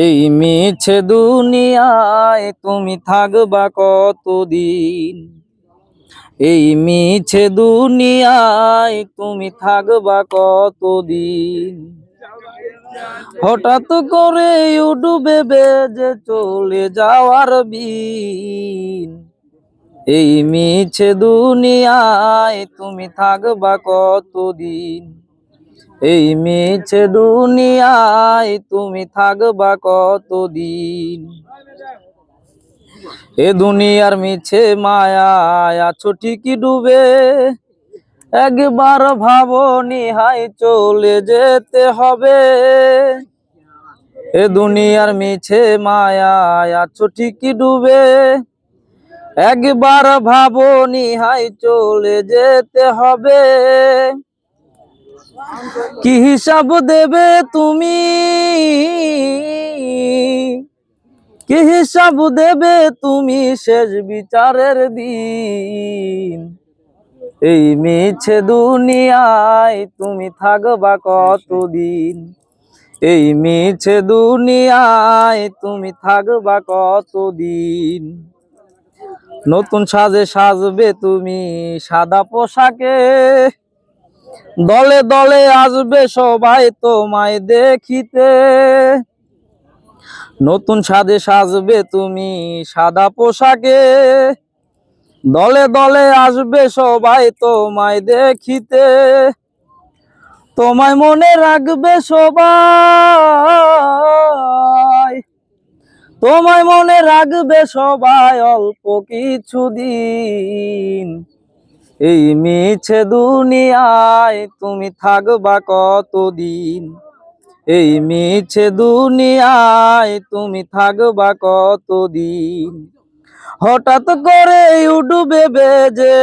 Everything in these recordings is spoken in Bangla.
এই মিছে দুনিয়ায় তুমি থাকবা কতদিন? এই মিছে দুনিয়ায় তুমি থাকবা কতদিন? হঠাৎ করে ডুবে বেজে চলে যাওয়ার বিন। এই মিছে দুনিয়ায় তুমি থাকবা কতদিন? এই মিছে দুনিয়ায় তুমি থাকবা কতদিন? এ দুনিয়ার মিছে মায়ায় আছো ঠিকই ডুবে, একবার ভাবো নিহাই চলে যেতে হবে। এ দুনিয়ার মিছে মায়ায় আছো ঠিকই ডুবে, একবার ভাবো নিহাই চলে যেতে হবে। কি হিসাব দেবে তুমি? কি হিসাব দেবে তুমি শেষ বিচারের দিন? এই মিছে দুনিয়ায় তুমি থাকবা কতদিন? এই মিছে দুনিয়ায় তুমি থাকবা কতদিন? নতুন সাজে সাজবে তুমি সাদা পোশাকে, দলে দলে আসবে সবাই তোমায় দেখিতে। নতুন সাজে সাজবে তুমি সাদা পোশাকে, দলে দলে আসবে সবাই তোমায় দেখিতে। তোমায় মনে রাখবে সবাই, তোমায় মনে রাখবে সবাই অল্প কিছুদিন। এই মিছে দুনিয়ায় তুমি থাকবা কতদিন? এই মিছে দুনিয়ায় তুমি থাকবা কতদিন? হঠাৎ করে ডুবে বেজে,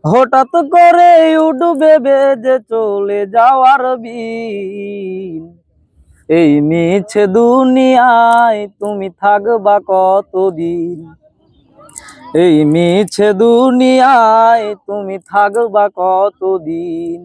হঠাৎ করে ডুবে বেজে চলে যাওয়ার বিন। এই মিছে দুনিয়ায় তুমি থাকবা কতদিন? এই মিছে দুনিয়ায় তুমি থাকবা কতদিন?